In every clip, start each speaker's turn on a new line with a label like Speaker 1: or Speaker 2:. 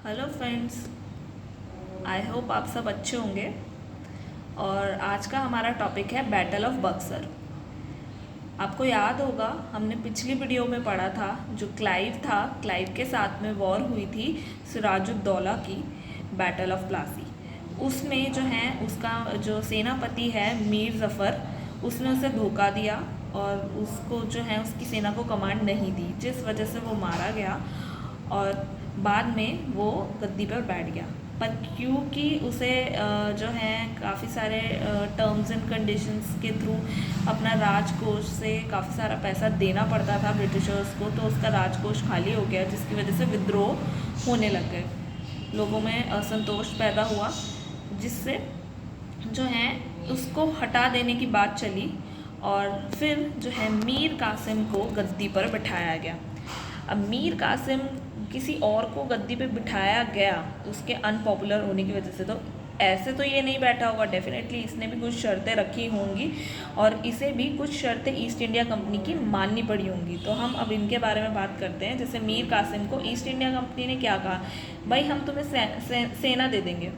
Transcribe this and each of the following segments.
Speaker 1: Hello friends, I hope आप सब अच्छे होंगे। और आज का हमारा टॉपिक है बैटल ऑफ बक्सर। आपको याद होगा हमने पिछली वीडियो में पढ़ा था, जो क्लाइव था, क्लाइव के साथ में वॉर हुई थी सिराजुद्दौला की, बैटल ऑफ प्लासी। उसमें जो है उसका जो सेनापति है मीर ज़फ़र, उसने उसे धोखा दिया और उसको जो है उसकी सेना को कमांड नहीं दी, जिस वजह से वो मारा गया और बाद में वो गद्दी पर बैठ गया। पर क्योंकि उसे जो है काफ़ी सारे टर्म्स एंड कंडीशंस के थ्रू अपना राजकोष से काफ़ी सारा पैसा देना पड़ता था ब्रिटिशर्स को, तो उसका राजकोष खाली हो गया, जिसकी वजह से विद्रोह होने लग गए। लोगों में असंतोष पैदा हुआ, जिससे जो है उसको हटा देने की बात चली और फिर जो है मीर कासिम को गद्दी पर बिठाया गया। अब मीर कासिम किसी और को गद्दी पे बिठाया गया उसके अनपॉपुलर होने की वजह से, तो ऐसे तो ये नहीं बैठा होगा, डेफिनेटली इसने भी कुछ शर्तें रखी होंगी और इसे भी कुछ शर्तें ईस्ट इंडिया कंपनी की माननी पड़ी होंगी। तो हम अब इनके बारे में बात करते हैं। जैसे मीर कासिम को ईस्ट इंडिया कंपनी ने क्या कहा, भाई हम तुम्हें सेना दे देंगे,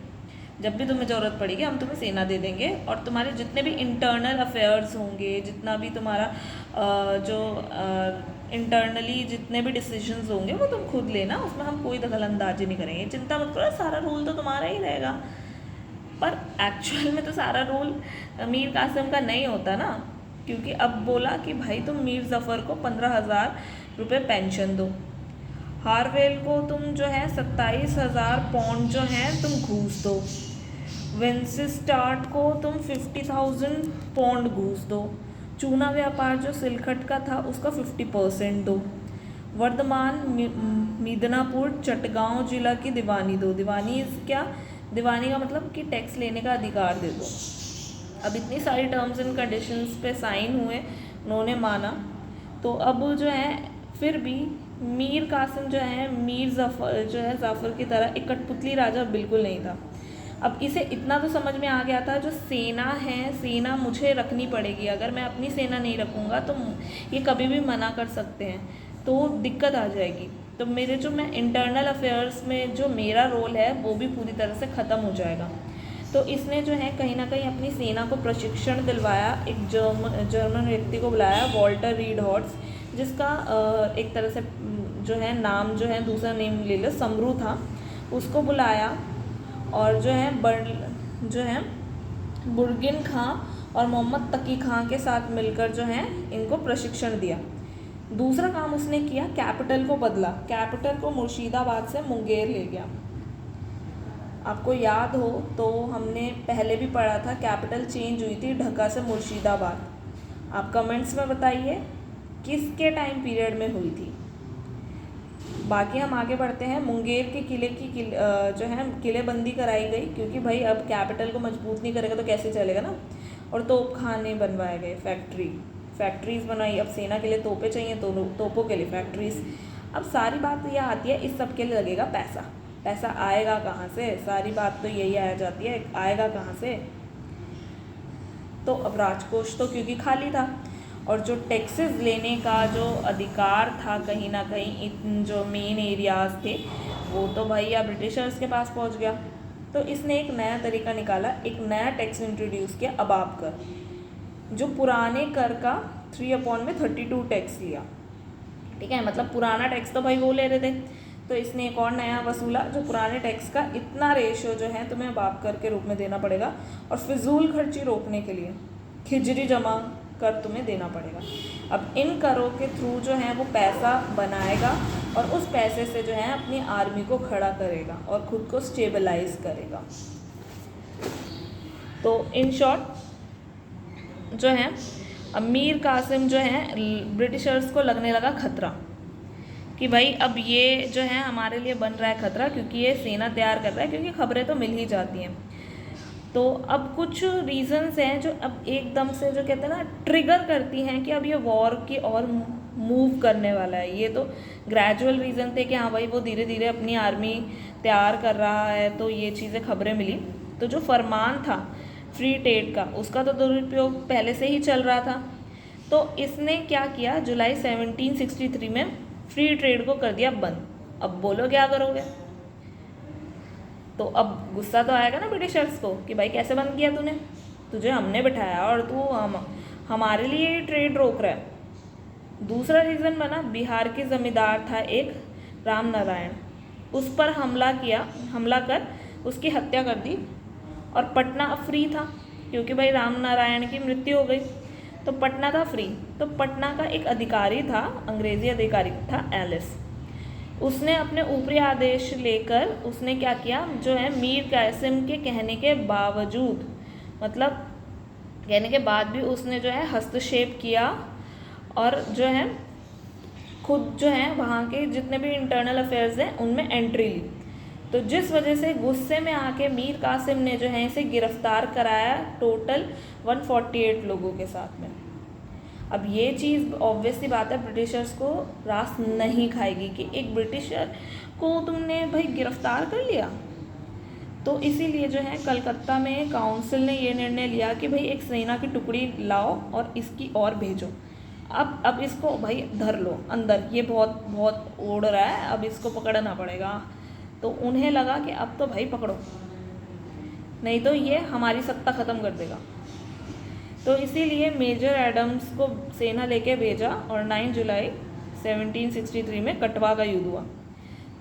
Speaker 1: जब भी तुम्हें ज़रूरत पड़ेगी हम तुम्हें सेना दे देंगे और तुम्हारे जितने भी इंटरनल अफेयर्स होंगे, जितना भी तुम्हारा जो इंटरनली जितने भी डिसीजंस होंगे वो तुम खुद लेना, उसमें हम कोई दखल अंदाजी नहीं करेंगे, चिंता मत करो, सारा रूल तो तुम्हारा ही रहेगा। पर एक्चुअल में तो सारा रूल मीर कासिम का नहीं होता ना, क्योंकि अब बोला कि भाई तुम मीर ज़फ़र को 15,000 रुपये पेंशन दो, हारवेल को तुम जो है 27,000 पाउंड जो है तुम घूस दो, वेंसिस्टार्ट को तुम 50,000 पाउंड घूस दो, चूना व्यापार जो सिलखट का था उसका 50% दो, वर्धमान मिदनापुर चटगांव जिला की दीवानी दो। दीवानी क्या, दीवानी का मतलब कि टैक्स लेने का अधिकार दे दो। अब इतनी सारी टर्म्स एंड कंडीशंस पे साइन हुए, उन्होंने माना। तो अब जो है फिर भी मीर कासिम जो है मीर ज़फ़र जो है ज़फ़र की तरह एक कठपुतली राजा बिल्कुल नहीं था। अब इसे इतना तो समझ में आ गया था, जो सेना है, सेना मुझे रखनी पड़ेगी, अगर मैं अपनी सेना नहीं रखूँगा तो ये कभी भी मना कर सकते हैं, तो दिक्कत आ जाएगी। तो मैं इंटरनल अफेयर्स में जो मेरा रोल है वो भी पूरी तरह से ख़त्म हो जाएगा। तो इसने जो है कहीं ना कहीं अपनी सेना को प्रशिक्षण दिलवाया, एक जर्मन व्यक्ति को बुलाया, वॉल्टर रीड हॉर्स, जिसका एक तरह से जो है नाम जो है दूसरा नेम ले लो समरू था, उसको बुलाया और जो है बुर्गिन खां और मोहम्मद तकी खां के साथ मिलकर जो है इनको प्रशिक्षण दिया। दूसरा काम उसने किया, कैपिटल को बदला, कैपिटल को मुर्शिदाबाद से मुंगेर ले गया। आपको याद हो तो हमने पहले भी पढ़ा था, कैपिटल चेंज हुई थी ढाका से मुर्शिदाबाद। आप कमेंट्स में बताइए किसके टाइम पीरियड में हुई थी। बाकी हम आगे बढ़ते हैं। मुंगेर के किले जो है किलेबंदी कराई गई, क्योंकि भाई अब कैपिटल को मजबूत नहीं करेगा तो कैसे चलेगा ना। और तोप खाने बनवाए गए, फैक्ट्रीज बनाई। अब सेना के लिए तोपें चाहिए तो तोपों के लिए फैक्ट्रीज। अब सारी बात तो यह आती है, इस सब के लिए लगेगा पैसा। पैसा आएगा कहाँ से, सारी बात तो यही आ जाती है, आएगा कहाँ से। तो अब राजकोष तो क्योंकि खाली था और जो टैक्सेस लेने का जो अधिकार था कहीं ना कहीं जो मेन एरियाज थे वो तो भैया ब्रिटिशर्स के पास पहुंच गया। तो इसने एक नया तरीका निकाला, एक नया टैक्स इंट्रोड्यूस किया, अबाब कर, जो पुराने कर का 3/32 टैक्स लिया। ठीक है, मतलब पुराना टैक्स तो भाई वो ले रहे थे, तो इसने एक और नया वसूला, जो पुराने टैक्स का इतना रेशो जो है तुम्हें अबाब कर के रूप में देना पड़ेगा और फिजूल खर्ची रोकने के लिए खिजरी जमा कर तुम्हें देना पड़ेगा। अब इन करों के थ्रू जो है वो पैसा बनाएगा और उस पैसे से जो है अपनी आर्मी को खड़ा करेगा और खुद को स्टेबलाइज करेगा। तो इन शॉर्ट जो है अब मीर कासिम जो है ब्रिटिशर्स को लगने लगा खतरा, कि भाई अब ये जो है हमारे लिए बन रहा है खतरा, क्योंकि ये सेना तैयार कर रहा है, क्योंकि खबरें तो मिल ही जाती हैं। तो अब कुछ रीजंस हैं जो अब एकदम से जो कहते हैं ना ट्रिगर करती हैं कि अब ये वॉर की और मूव करने वाला है। ये तो ग्रेजुअल रीज़न थे कि हाँ भाई वो धीरे धीरे अपनी आर्मी तैयार कर रहा है, तो ये चीज़ें खबरें मिली। तो जो फरमान था फ्री ट्रेड का, उसका तो दुरुपयोग पहले से ही चल रहा था। तो इसने क्या किया, जुलाई 1763 में फ्री ट्रेड को कर दिया बंद। अब बोलो क्या करोगे। तो अब गुस्सा तो आएगा ना ब्रिटिशर्स को कि भाई कैसे बंद किया तूने, तुझे हमने बिठाया और तू हमारे लिए ट्रेड रोक रहा है। दूसरा रीज़न बना, बिहार के ज़मींदार था एक राम नारायण, उस पर हमला कर उसकी हत्या कर दी। और पटना अब फ्री था क्योंकि भाई राम नारायण की मृत्यु हो गई, तो पटना था फ्री। तो पटना का एक अधिकारी था, अंग्रेज़ी अधिकारी था एलिस, उसने अपने ऊपरी आदेश लेकर उसने क्या किया, जो है मीर कासिम के कहने के बावजूद, मतलब कहने के बाद भी उसने जो है हस्तक्षेप किया और जो है खुद जो है वहाँ के जितने भी इंटरनल अफेयर्स हैं उनमें एंट्री ली। तो जिस वजह से गुस्से में आके मीर कासिम ने जो है इसे गिरफ्तार कराया टोटल 148 लोगों के साथ में। अब ये चीज़ ऑब्वियस सी बात है ब्रिटिशर्स को रास नहीं खाएगी कि एक ब्रिटिशर को तुमने भाई गिरफ्तार कर लिया। तो इसीलिए जो है कलकत्ता में काउंसिल ने ये निर्णय लिया कि भाई एक सेना की टुकड़ी लाओ और इसकी ओर भेजो। अब इसको भाई धर लो अंदर, ये बहुत बहुत उड़ रहा है, अब इसको पकड़ना पड़ेगा। तो उन्हें लगा कि अब तो भाई पकड़ो, नहीं तो ये हमारी सत्ता ख़त्म कर देगा। तो इसीलिए मेजर एडम्स को सेना लेके भेजा और 9 जुलाई 1763 में कटवा का युद्ध हुआ।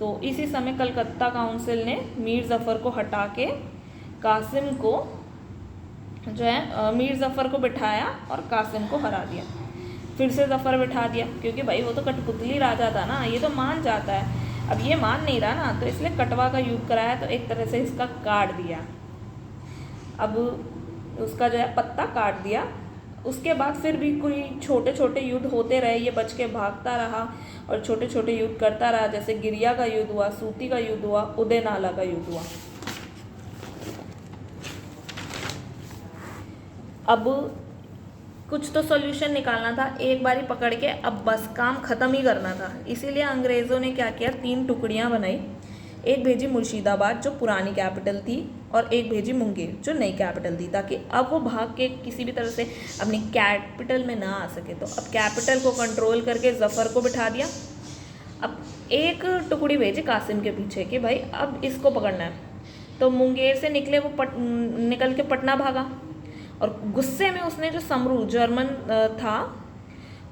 Speaker 1: तो इसी समय कलकत्ता काउंसिल ने मीर ज़फ़र को हटा के कासिम को जो है मीर ज़फ़र को बिठाया और कासिम को हरा दिया। फिर से ज़फ़र बिठा दिया क्योंकि भाई वो तो कठपुतली राजा था ना, ये तो मान जाता है। अब ये मान नहीं रहा ना, तो इसलिए कटवा का युद्ध कराया, तो एक तरह से इसका काट दिया। अब उसका जो है पत्ता काट दिया। उसके बाद फिर भी कोई छोटे छोटे युद्ध होते रहे, ये बच के भागता रहा और छोटे छोटे युद्ध करता रहा, जैसे गिरिया का युद्ध हुआ, सूती का युद्ध हुआ, उदय नाला का युद्ध हुआ। अब कुछ तो सॉल्यूशन निकालना था, एक बारी पकड़ के अब बस काम ख़त्म ही करना था। इसीलिए अंग्रेज़ों ने क्या किया, 3 टुकड़ियाँ बनाई। एक भेजी मुर्शिदाबाद जो पुरानी कैपिटल थी और एक भेजी मुंगेर जो नई कैपिटल थी, ताकि अब वो भाग के किसी भी तरह से अपनी कैपिटल में ना आ सके। तो अब कैपिटल को कंट्रोल करके ज़फ़र को बिठा दिया। अब एक टुकड़ी भेजी कासिम के पीछे कि भाई अब इसको पकड़ना है। तो मुंगेर से निकले वो निकल के पटना भागा और गुस्से में उसने जो समरू जर्मन था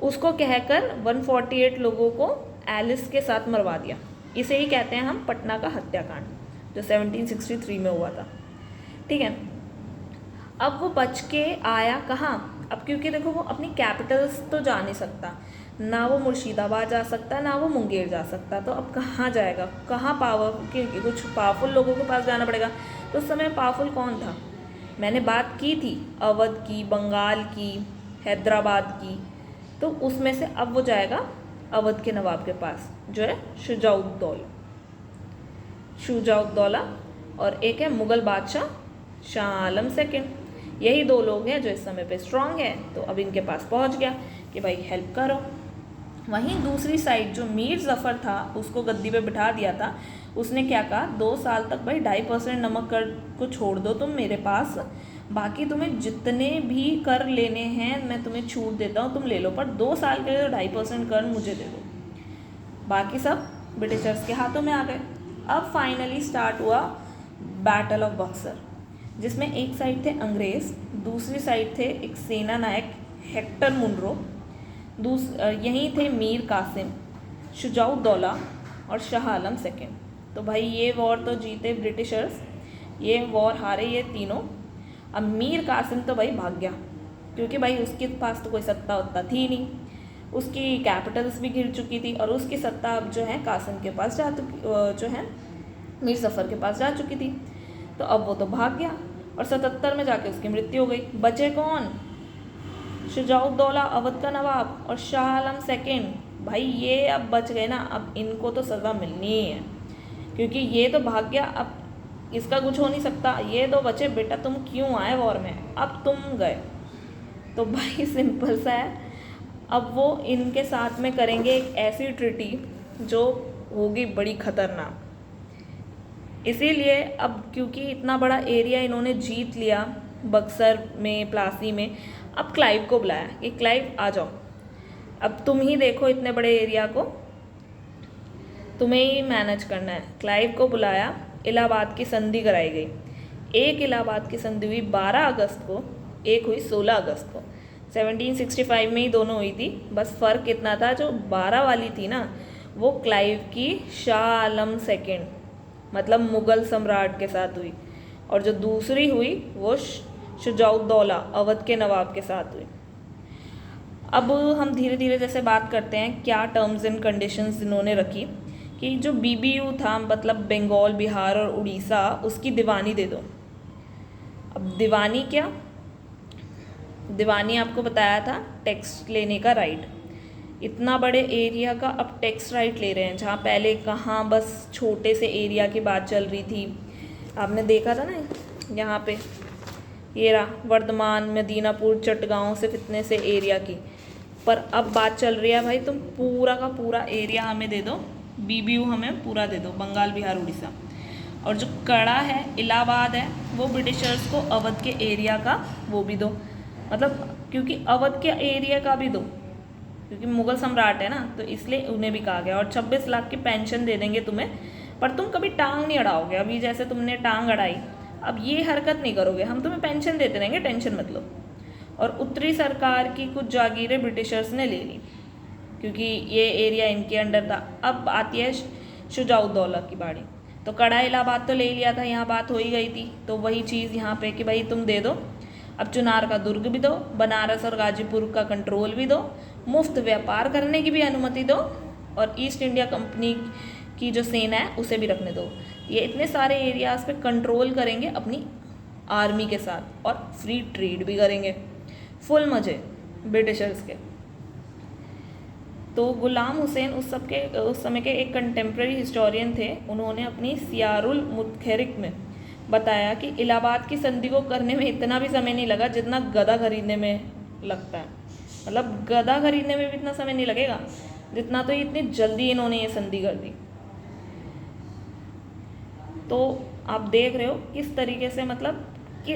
Speaker 1: उसको कहकर 148 लोगों को एलिस के साथ मरवा दिया। इसे ही कहते हैं हम पटना का हत्याकांड, जो 1763 में हुआ था। ठीक है, अब वो बच के आया कहाँ? अब क्योंकि देखो वो अपनी कैपिटल्स तो जा नहीं सकता, ना वो मुर्शिदाबाद जा सकता, ना वो मुंगेर जा सकता। तो अब कहाँ जाएगा, कहाँ कुछ पावरफुल लोगों के पास जाना पड़ेगा। तो उस समय पावरफुल कौन था? मैंने बात की थी अवध की, बंगाल की, हैदराबाद की। तो उसमें से अब वो जाएगा अवध के नवाब के पास, जो है शुजाउद्दौला, और एक है मुग़ल बादशाह शाह आलम सेकंड। यही 2 लोग हैं जो इस समय पे स्ट्रांग हैं। तो अब इनके पास पहुंच गया कि भाई हेल्प करो। वहीं दूसरी साइड जो मीर ज़फ़र था उसको गद्दी पे बिठा दिया था, उसने क्या कहा, 2 साल तक भाई 2.5% नमक कर को छोड़ दो तुम मेरे पास, बाकी तुम्हें जितने भी कर लेने हैं मैं तुम्हें छूट देता हूँ, तुम ले लो, पर 2 साल के लिए 2.5% कर मुझे दे दो। बाकी सब ब्रिटिशर्स के हाथों में आ गए। अब फाइनली स्टार्ट हुआ बैटल ऑफ बक्सर, जिसमें एक साइड थे अंग्रेज़, दूसरी साइड थे एक सेना नायक हेक्टर मुनरो, यहीं थे मीर कासिम, शुजाउद्दौला और शाह आलम सेकंड। तो भाई ये वॉर तो जीते ब्रिटिशर्स, ये वॉर हारे ये तीनों। अब मीर कासिम तो भाई भाग गया क्योंकि भाई उसके पास तो कोई सत्ता उत्ता थी नहीं, उसकी कैपिटल्स भी गिर चुकी थी और उसकी सत्ता अब जो है कासिम के पास जो है मीर ज़फ़र के पास जा चुकी थी। तो अब वो तो भाग गया और 77 में जाके उसकी मृत्यु हो गई। बचे कौन? शुजाउद्दौला अवध का नवाब और शाह आलम सेकंड। भाई ये अब बच गए ना, अब इनको तो सज़ा मिलनी ही है क्योंकि ये तो भाग गया, अब इसका कुछ हो नहीं सकता। ये 2 बचे, बेटा तुम क्यों आए वॉर में, अब तुम गए। तो भाई सिंपल सा है, अब वो इनके साथ में करेंगे एक ऐसी ट्रीटी जो होगी बड़ी ख़तरनाक। इसीलिए अब क्योंकि इतना बड़ा एरिया इन्होंने जीत लिया बक्सर में, प्लासी में, अब क्लाइव को बुलाया कि क्लाइव आ जाओ, अब तुम ही देखो इतने बड़े एरिया को, तुम्हें ही मैनेज करना है। क्लाइव को बुलाया इलाहाबाद की संधि कराई गई। एक इलाहाबाद की संधि हुई 12 अगस्त को, एक हुई 16 अगस्त को। 1765 में ही दोनों हुई थी, बस फ़र्क इतना था, जो 12 वाली थी ना वो क्लाइव की शाह आलम सेकेंड मतलब मुग़ल सम्राट के साथ हुई, और जो दूसरी हुई वो शुजाउद्दौला अवध के नवाब के साथ हुई। अब हम धीरे धीरे जैसे बात करते हैं क्या टर्म्स एंड कंडीशंस इन्होंने रखी, कि जो बीबीयू था मतलब बंगाल, बिहार और उड़ीसा, उसकी दीवानी दे दो। अब दीवानी क्या, दीवानी आपको बताया था टैक्स लेने का राइट। इतना बड़े एरिया का अब टैक्स राइट ले रहे हैं, जहाँ पहले कहाँ बस छोटे से एरिया की बात चल रही थी। आपने देखा था ना यहाँ पे, ये रहा वर्धमान, मदीनापुर, चटगांव, सिर्फ इतने से एरिया की, पर अब बात चल रही है भाई तुम पूरा का पूरा एरिया हमें दे दो, बीबीयू हमें पूरा दे दो, बंगाल, बिहार, उड़ीसा। और जो कड़ा है, इलाहाबाद है, वो ब्रिटिशर्स को अवध के एरिया का वो भी दो, मतलब क्योंकि अवध के एरिया का भी दो, क्योंकि मुग़ल सम्राट है ना, तो इसलिए उन्हें भी कहा गया। और 26 लाख की पेंशन दे देंगे तुम्हें, पर तुम कभी टांग नहीं अड़ाओगे। अभी जैसे तुमने टांग अड़ाई, अब ये हरकत नहीं करोगे, हम तुम्हें पेंशन देते रहेंगे, टेंशन मत लो। और उत्तरी सरकार की कुछ जागीरें ब्रिटिशर्स ने ले ली, क्योंकि ये एरिया इनके अंडर था। अब आती है शुजाउद्दौला की बारी। तो कड़ा इलाहाबाद तो ले लिया था, यहाँ बात हो ही गई थी, तो वही चीज़ यहाँ पे कि भाई तुम दे दो। अब चुनार का दुर्ग भी दो, बनारस और गाजीपुर का कंट्रोल भी दो, मुफ्त व्यापार करने की भी अनुमति दो, और ईस्ट इंडिया कंपनी की जो सेना है उसे भी रखने दो। ये इतने सारे एरियाज़ पे कंट्रोल करेंगे अपनी आर्मी के साथ, और फ्री ट्रेड भी करेंगे, फुल मज़े ब्रिटिशर्स के। तो गुलाम हुसैन उस समय के एक कंटेम्प्रेरी हिस्टोरियन थे। उन्होंने अपनी सियारुल मुतहरिक में बताया कि इलाहाबाद की संधि को करने में इतना भी समय नहीं लगा जितना गदा खरीदने में लगता है। मतलब गदा खरीदने में भी इतना समय नहीं लगेगा जितना तो इतनी जल्दी इन्होंने ये संधि कर दी। तो आप देख रहे हो किस तरीके से, मतलब कि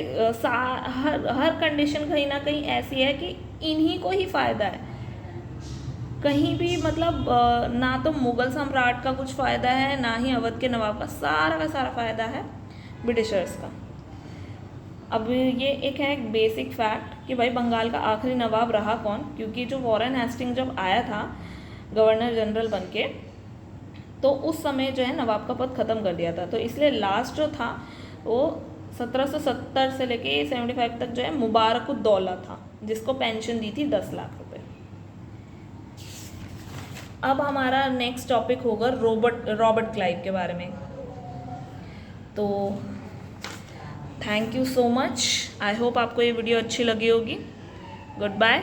Speaker 1: हर कंडीशन कहीं ना कहीं ऐसी है कि इन्हीं को ही फ़ायदा है। कहीं भी मतलब ना तो मुग़ल सम्राट का कुछ फ़ायदा है, ना ही अवध के नवाब का सारा फ़ायदा है ब्रिटिशर्स का। अब ये एक है बेसिक फैक्ट कि भाई बंगाल का आखिरी नवाब रहा कौन, क्योंकि जो वॉरेन हेस्टिंग जब आया था गवर्नर जनरल बन के, तो उस समय जो है नवाब का पद ख़त्म कर दिया था। तो इसलिए लास्ट जो था वो 1770 से लेके 75 तक जो है मुबारकुद्दौला था, जिसको पेंशन दी थी 10 लाख रुपए। अब हमारा नेक्स्ट टॉपिक होगा रॉबर्ट क्लाइव के बारे में। तो thank you so much, I hope आपको ये वीडियो अच्छी लगी होगी। Good bye.